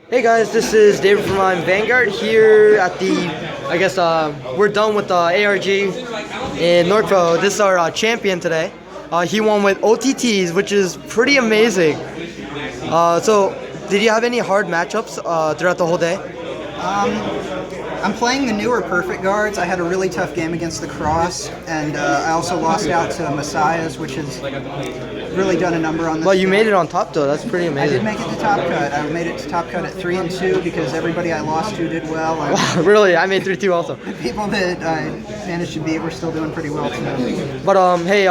Hey guys, this is David from Vanguard here at the, we're done with the ARG in Northville. This is our champion today. He won with OTTs, which is pretty amazing. So, did you have any hard matchups throughout the whole day? I'm playing the newer Perfect Guards. I had a really tough game against the Cross, and I also lost out to Messiahs, which has really done a number on this. Well, you made it on top though. That's pretty amazing. I did make it to top cut. I made it to top cut at 3 and 2 because everybody I lost to did well. Wow, really? I made 3-2 also. The people that I managed to beat were still doing pretty well too. But hey,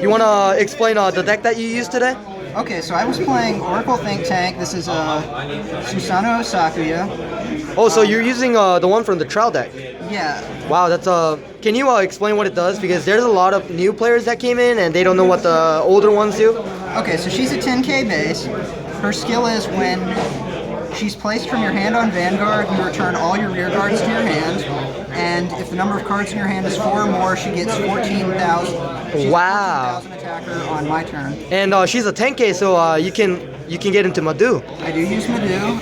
you wanna explain the deck that you used today? Okay, so I was playing Oracle Think Tank. This is Susanoo Sakuya. Oh, so you're using the one from the trial deck? Yeah. Wow, that's can you explain what it does? Because there's a lot of new players that came in and they don't know what the older ones do. Okay, so she's a 10k base. Her skill is when she's placed from your hand on Vanguard, you return all your rear guards to your hand. And if the number of cards in your hand is 4 or more, she gets 14,000. Wow. 14,000 attacker on my turn. And she's a 10k, so you can get into Madhu. I do use Madhu.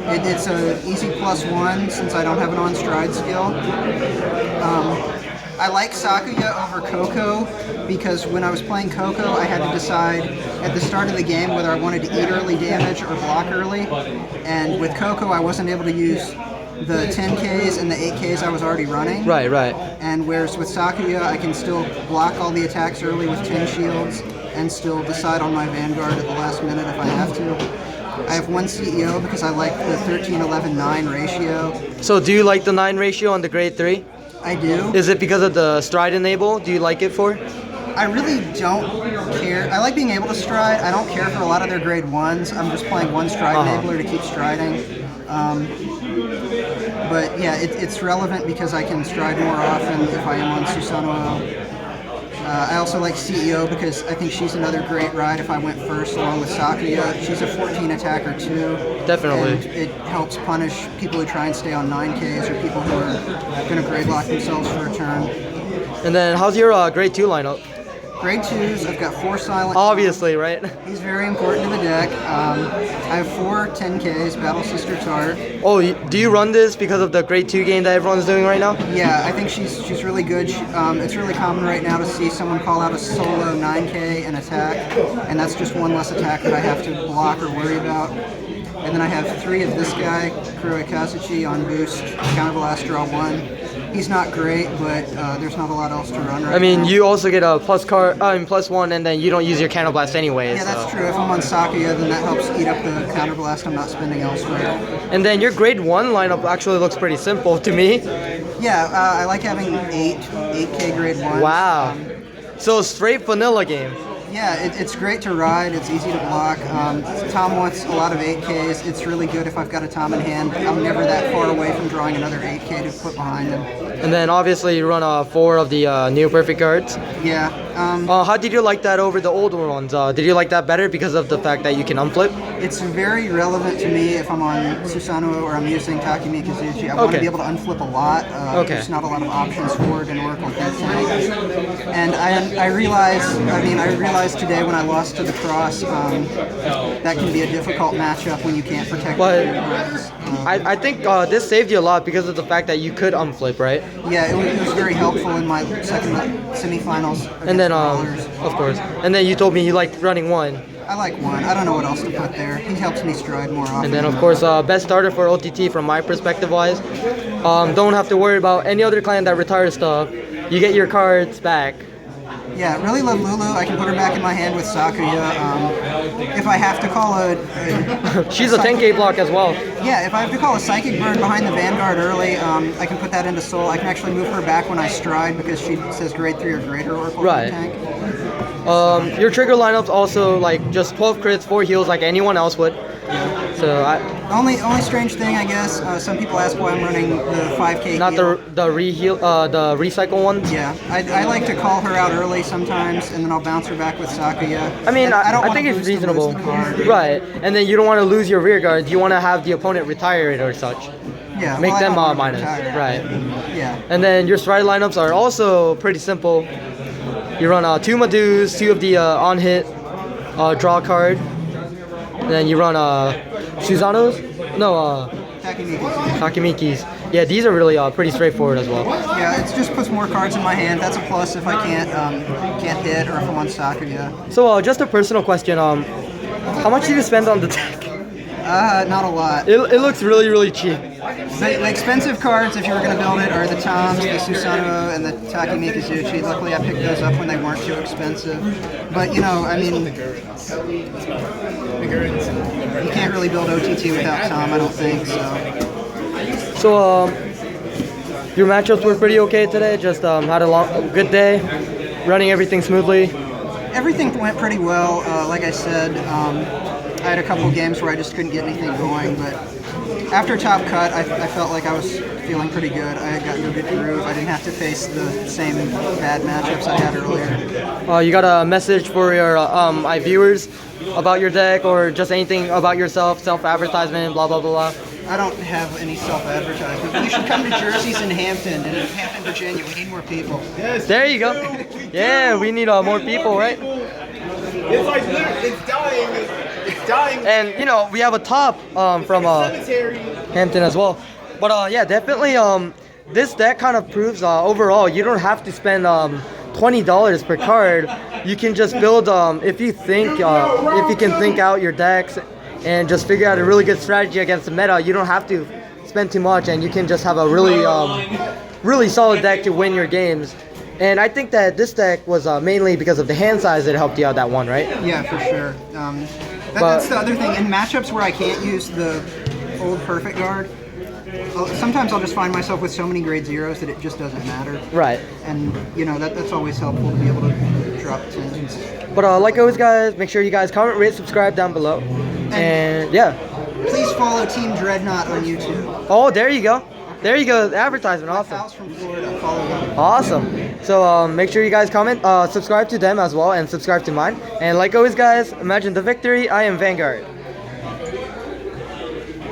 It's an easy +1 since I don't have an on-stride skill. I like Sakuya over Coco because when I was playing Coco, I had to decide at the start of the game whether I wanted to eat early damage or block early. And with Coco, I wasn't able to use the 10Ks and the 8Ks I was already running. Right. And whereas with Sakuya, I can still block all the attacks early with 10 shields and still decide on my Vanguard at the last minute if I have to. I have 1 CEO because I like the 13-11-9 ratio. So do you like the 9 ratio on the grade 3? I do. Is it because of the stride enable? Do you like it for? I really don't care. I like being able to stride. I don't care for a lot of their grade 1s. I'm just playing one stride enabler to keep striding. But yeah, it's relevant because I can stride more often if I am on Susanoo. I also like CEO because I think she's another great ride if I went first along with Sakuya. She's a 14 attacker too. Definitely. And it helps punish people who try and stay on 9Ks or people who are going to grade lock themselves for a turn. And then how's your grade 2 lineup? Grade 2s, I've got 4 silent. Obviously, right? He's very important to the deck. I have 4 10Ks, Battle Sister Tart. Oh, do you run this because of the grade 2 game that everyone's doing right now? Yeah, I think she's really good. It's really common right now to see someone call out a solo 9K and attack, and that's just one less attack that I have to block or worry about. And then I have 3 of this guy, Kuroi Kazuchi on boost, counterblast, draw 1. He's not great, but there's not a lot else to run right now. I mean, you also get a +1, and then you don't use your counterblast anyways. Yeah, that's true. If I'm on Sakuya, then that helps eat up the counterblast I'm not spending elsewhere. And then your grade 1 lineup actually looks pretty simple to me. Yeah, I like having 8K grade 1. Wow. So straight vanilla game. Yeah, it's great to ride. It's easy to block. Tom wants a lot of 8Ks. It's really good if I've got a Tom in hand. I'm never that far away from drawing another 8K to put behind him. And then obviously you run 4 of the new Perfect Guards. Yeah. How did you like that over the older ones? Did you like that better because of the fact that you can unflip? It's very relevant to me if I'm on Susanoo or I'm using Takumi Kazuchi. I want to be able to unflip a lot. There's not a lot of options for it in Oracle Think Tank. And I realized today when I lost to the Cross, that can be a difficult matchup when you can't protect your guards. I think this saved you a lot because of the fact that you could unflip, right? Yeah, it was very helpful in my second semifinals. And then, of course. And then you told me you liked running 1. I like 1. I don't know what else to put there. He helps me stride more often. And then, of course, best starter for OTT from my perspective-wise. Don't have to worry about any other client that retires stuff. You get your cards back. Yeah, really love Lulu. I can put her back in my hand with Sakuya. If I have to call She's a 10K block as well. Yeah, if I have to call a Psychic Bird behind the Vanguard early, I can put that into Soul. I can actually move her back when I stride because she says grade 3 or greater Oracle Tank. Your trigger lineup's also like just 12 crits, 4 heals like anyone else would. Yeah. So only strange thing, I guess. Some people ask why I'm running the 5K. Not heal. the recycle ones. Yeah, I like to call her out early sometimes, and then I'll bounce her back with Sakuya. I mean, I think it's boost reasonable. and lose the card. Right, and then you don't want to lose your rear guard. You want to have the opponent retire it or such. Yeah, Make them I minus. retire. Right. Yeah. And then your stride lineups are also pretty simple. You run 2 Madus, 2 of the on hit draw card. Then you run Susanoo's? No, Takemiki's. Takemiki's. Yeah, these are really pretty straightforward as well. Yeah, it just puts more cards in my hand. That's a plus if I can't hit or if I'm on Sakuya. So just a personal question. How much did you spend on the deck? Not a lot. It looks really, really cheap. The expensive cards, if you were going to build it, are the Toms, the Susanoo, and the Takemikizuchi. Luckily, I picked those up when they weren't too expensive. But, you know, I mean, you can't really build OTT without Tom, I don't think, So, your matchups were pretty okay today? Just had a good day, running everything smoothly? Everything went pretty well. Like I said, I had a couple games where I just couldn't get anything going, but after top cut, I felt like I was feeling pretty good. I had gotten a good groove. I didn't have to face the same bad matchups I had earlier. You got a message for your viewers about your deck, or just anything about yourself, self-advertisement, blah, blah, blah, blah? I don't have any self-advertisement, but you should come to Jersey's in Hampton, and in Hampton, Virginia. We need more people. There you go. Yeah, we need more people, right? It's like, it's dying. It's dying. And, you know, we have a top from Hampton as well. But, yeah, definitely this deck kind of proves overall you don't have to spend $20 per card. You can just build, if you can think out your decks and just figure out a really good strategy against the meta, you don't have to spend too much, and you can just have a really solid deck to win your games. And I think that this deck was mainly because of the hand size that helped you out that one, right? Yeah, for sure. That's the other thing. In matchups where I can't use the old perfect guard, sometimes I'll just find myself with so many grade zeros that it just doesn't matter. Right. And, you know, that's always helpful to be able to drop tens. But like always, guys, make sure you guys comment, rate, subscribe down below. And yeah. Please follow Team Dreadnought on YouTube. Oh, there you go. There you go. Advertisement. My Awesome. pals from Florida, follow them. Awesome. So make sure you guys comment, subscribe to them as well, and subscribe to mine. And like always, guys, imagine the victory. I am Vanguard.